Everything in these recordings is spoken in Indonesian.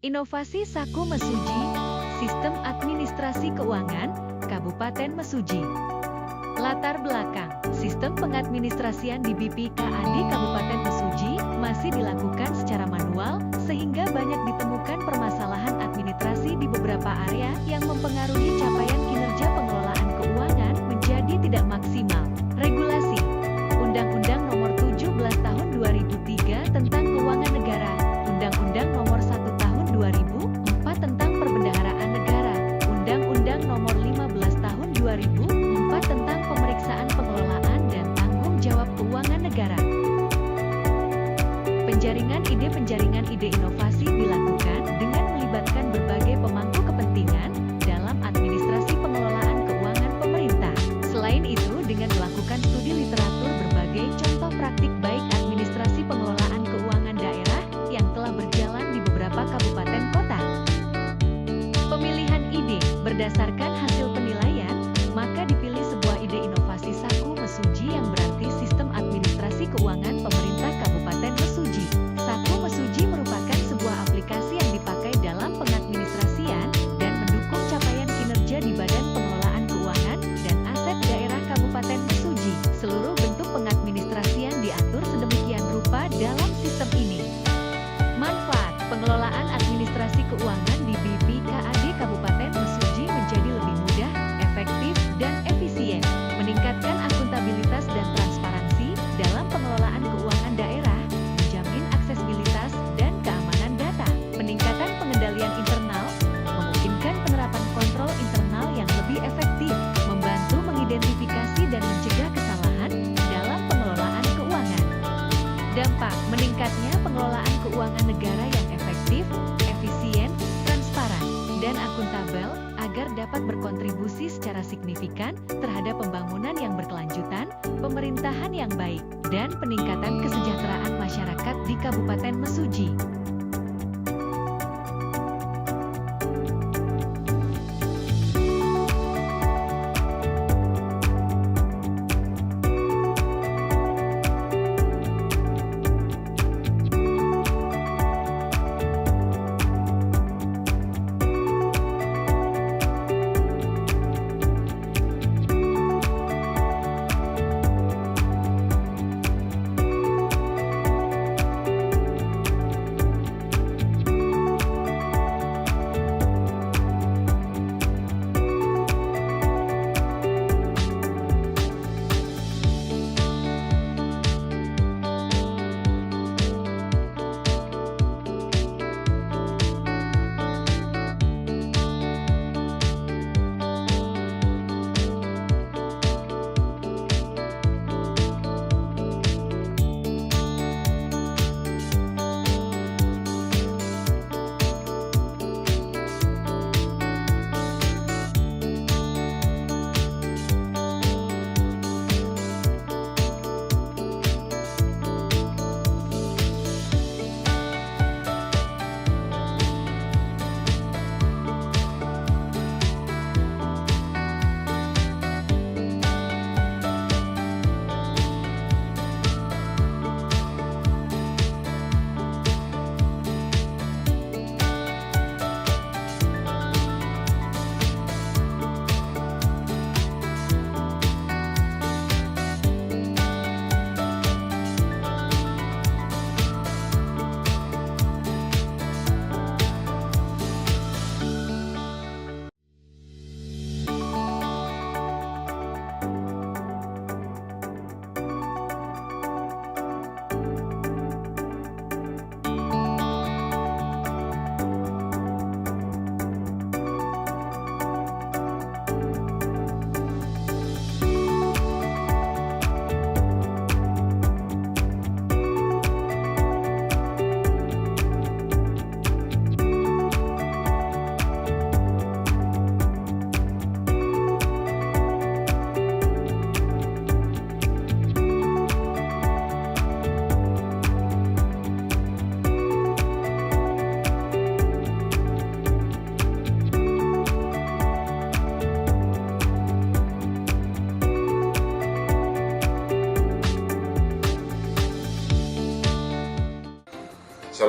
Inovasi Saku Mesuji, Sistem Administrasi Keuangan, Kabupaten Mesuji. Latar belakang, sistem pengadministrasian di BPKAD Kabupaten Mesuji masih dilakukan secara manual, sehingga banyak ditemukan permasalahan administrasi di beberapa area yang mempengaruhi capaian kinerja pengelolaan keuangan menjadi tidak maksimal. Regulasi Undang-Undang Nomor 17 Tahun 2003 tentang Keuangan Negara, Undang-Undang Nomor 1 Tahun 2004 tentang Perbendaharaan Negara, Undang-Undang Nomor 15 Tahun 2004 tentang Pemeriksaan Pengelolaan dan Tanggung Jawab Keuangan Negara. Penjaringan ide inovasi dilakukan dengan melibatkan berbagai pemangku kepentingan dalam administrasi pengelolaan keuangan pemerintah. Selain itu, dengan melakukan studi literatur berbagai contoh praktik baik administrasi pengelolaan keuangan daerah yang telah berjalan di beberapa kabupaten kota. Pemilihan ide berdasarkan hasil penilaian, maka dipilih sebuah ide inovasi Saku Mesuji yang berarti sistem administrasi keuangan pemerintah Kabupaten Mesuji. Saku Mesuji merupakan sebuah aplikasi yang dipakai dalam pengadministrasian dan mendukung capaian kinerja di Badan Pengelolaan Keuangan dan Aset Daerah Kabupaten Mesuji. Seluruh bentuk pengadministrasian diatur sedemikian rupa dalam sistem ini. Manfaat pengelolaan administrasi keuangan di BPKAD Kabupaten Mesuji menjadi lebih mudah, efektif, dan efisien, meningkatkan akuntabilitas dan transparansi dalam pengelolaan keuangan daerah, menjamin aksesibilitas dan keamanan data, peningkatan pengendalian internal, memungkinkan penerapan kontrol internal yang lebih efektif, membantu mengidentifikasi dan mencegah kesalahan dalam pengelolaan keuangan. Dampak meningkatnya pengelolaan keuangan negara yang efektif, efisien, transparan, dan akuntabel agar dapat berkontribusi secara signifikan terhadap pembangunan yang berkelanjutan, pemerintahan yang baik, dan peningkatan kesejahteraan masyarakat di Kabupaten Mesuji.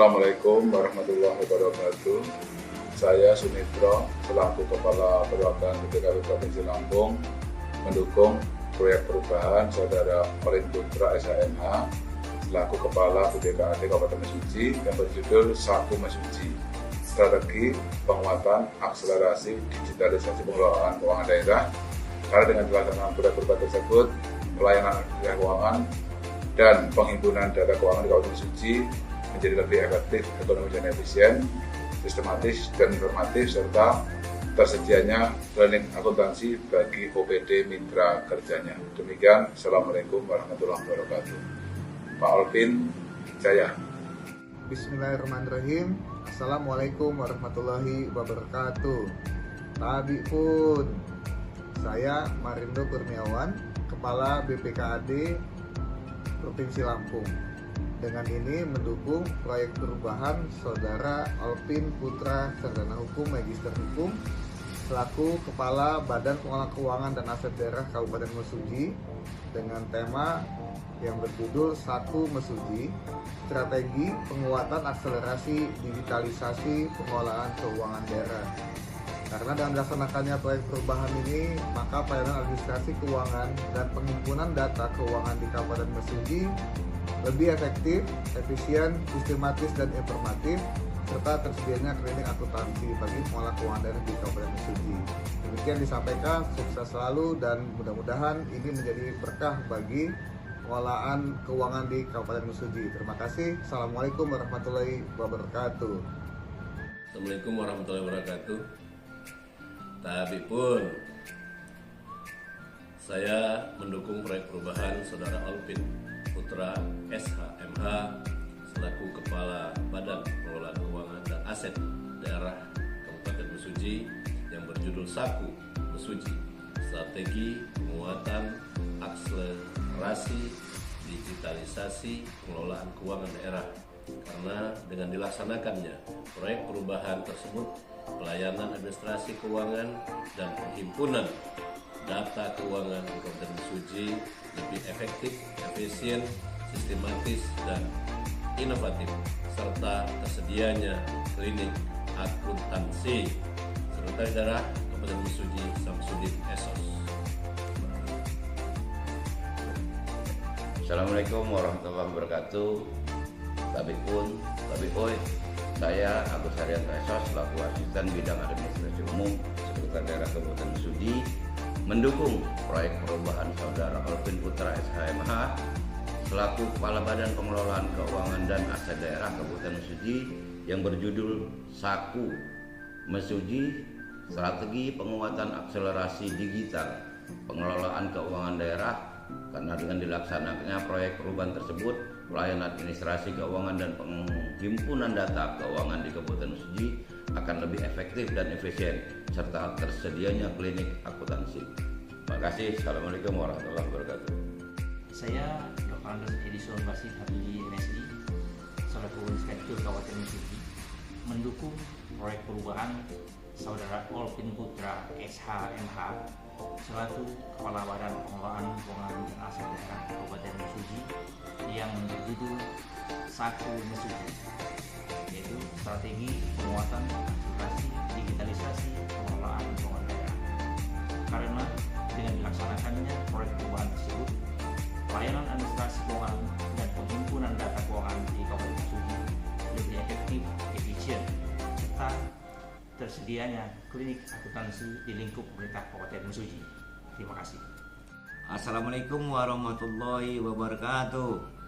Assalamualaikum warahmatullahi wabarakatuh. Saya Sunitro selaku Kepala Perwakilan BPKAD Provinsi Lampung mendukung proyek perubahan Saudara Olin Putra SHMH selaku Kepala BPKAD Kabupaten Mesuji yang berjudul Saku Mesuji, Strategi Penguatan Akselerasi Digitalisasi Pengelolaan Keuangan Daerah. Karena dengan pelaksanaan proyek perubahan tersebut, pelayanan keuangan dan penghimpunan data keuangan di Kabupaten Mesuji menjadi lebih efektif, ekonomis dan efisien, sistematis dan informatif, serta tersedianya klinik akuntansi bagi OPD mitra kerjanya. Demikian, Assalamualaikum warahmatullahi wabarakatuh. Pak Alvin Jaya. Bismillahirrahmanirrahim. Assalamualaikum warahmatullahi wabarakatuh. Tadi pun saya Marindo Kurniawan, Kepala BPKAD Provinsi Lampung. Dengan ini mendukung proyek perubahan Saudara Alvin Putra Sarjana Hukum Magister Hukum selaku Kepala Badan Pengelola Keuangan dan Aset Daerah Kabupaten Mesuji dengan tema yang berjudul Saku Mesuji, Strategi Penguatan Akselerasi Digitalisasi Pengelolaan Keuangan Daerah. Karena dengan dilaksanakannya proyek perubahan ini, maka pelayanan administrasi keuangan dan penghimpunan data keuangan di Kabupaten Mesuji lebih efektif, efisien, sistematis, dan informatif, serta tersedianya klinik akuntansi bagi pengelola keuangan daerah di Kabupaten Mesuji. Demikian disampaikan, sukses selalu dan mudah-mudahan ini menjadi berkah bagi pengelolaan keuangan di Kabupaten Mesuji. Terima kasih. Assalamualaikum warahmatullahi wabarakatuh. Assalamualaikum warahmatullahi wabarakatuh. Tapi pun saya mendukung proyek perubahan Saudara Alvin Putra SHMH selaku Kepala Badan Pengelolaan Keuangan dan Aset Daerah Kabupaten Mesuji yang berjudul Saku Mesuji, Strategi Penguatan Akselerasi Digitalisasi Pengelolaan Keuangan Daerah. Karena dengan dilaksanakannya proyek perubahan tersebut, pelayanan administrasi keuangan dan penghimpunan data keuangan di Kabupaten Mesuji lebih efektif, efisien, sistematis, dan inovatif, serta tersedianya klinik akuntansi Sekretaris Daerah Kabupaten Mesuji Samsudin Esos. Assalamualaikum warahmatullahi wabarakatuh. Saya Agus Haryanto Esos selaku Asisten Bidang Administrasi Umum Sekretaris Daerah Kabupaten Mesuji mendukung proyek perubahan Saudara Alvin Putra SHMH selaku Kepala Badan Pengelolaan Keuangan dan Aset Daerah Kabupaten Mesuji yang berjudul Saku Mesuji, Strategi Penguatan Akselerasi Digital Pengelolaan Keuangan Daerah. Karena dengan dilaksanakannya proyek perubahan tersebut, pelayanan administrasi keuangan dan penghimpunan data keuangan di Kabupaten Mesuji akan lebih efektif dan efisien, serta tersedianya klinik akuntansi. Terima kasih. Assalamualaikum warahmatullahi wabarakatuh. Saya Dr. Edison Basit Habibie MSI selaku Inspektur Kabupaten Mesuji mendukung proyek perubahan Saudara Alvin Putra SHMH selaku Kepala Badan Pengelolaan Keuangan dan Aset Daerah Kabupaten Mesuji yang berjudul Saku Mesuji, yaitu Strategi Penguatan Akselerasi Digitalisasi Pengelolaan Keuangan Daerah. Karena dengan dilaksanakannya proyek perubahan tersebut, pelayanan administrasi keuangan dan penghimpunan data keuangan di Kabupaten Mesuji lebih efektif, efisien, serta tersedianya klinik akuntansi di lingkup pemerintah Kabupaten Mesuji. Terima kasih. Assalamualaikum warahmatullahi wabarakatuh.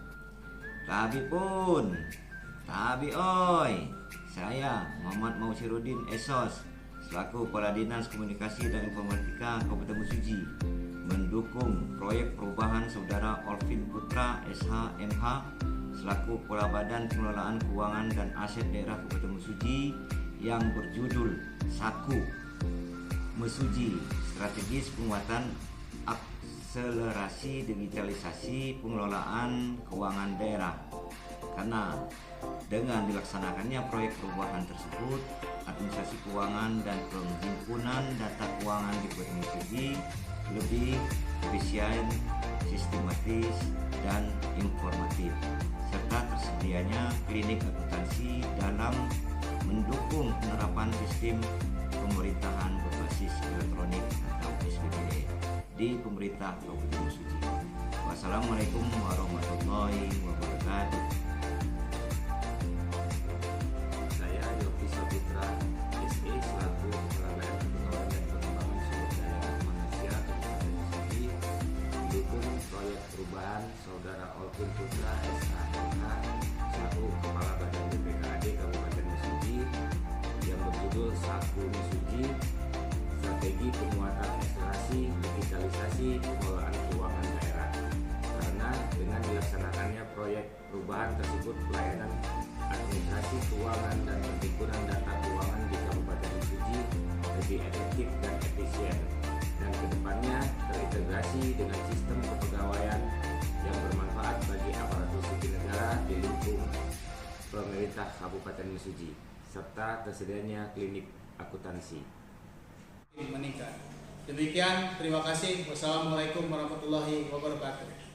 Saya Muhammad Mausiruddin Esos selaku Kepala Dinas Komunikasi dan Informatika Kabupaten Mesuji mendukung proyek perubahan Saudara Alvin Putra SHMH selaku Kepala Badan Pengelolaan Keuangan dan Aset Daerah Kabupaten Mesuji yang berjudul Saku Mesuji, Strategis Penguatan Akselerasi Digitalisasi Pengelolaan Keuangan Daerah. Karena dengan dilaksanakannya proyek perubahan tersebut, administrasi keuangan dan penghimpunan data keuangan di Kabupaten Mesuji lebih efisien, sistematis, dan informatif, serta serta tersedianya klinik akuntansi dalam mendukung penerapan sistem pemerintahan berbasis elektronik atau SPBE di pemerintah Kabupaten Mesuji. Wassalamualaikum warahmatullahi wabarakatuh. Saya Yofi Saputra SE selaku Kepala Badan Pengelolaan dan Pengembangan Sumber Daya Manusia Kabupaten Mesuji mendukung proyek perubahan Saudara Olvin Putra SHMH selaku Kepala Badan BPKAD Kabupaten Mesuji yang berjudul Saku Mesuji Strategi Penguatan Akselerasi Digitalisasi Pengelolaan Keuangan Daerah. Karena dengan dilaksanakannya proyek perubahan tersebut, pelayanan administrasi keuangan dan pengumpulan data keuangan di Kabupaten Mesuji lebih efektif dan efisien, dan kedepannya terintegrasi dengan sistem kepegawaian yang bermanfaat bagi aparatur sipil negara di lingkup pemerintah Kabupaten Mesuji, serta tersedianya klinik akuntansi. Meningkat. Demikian, terima kasih. Wassalamualaikum warahmatullahi wabarakatuh.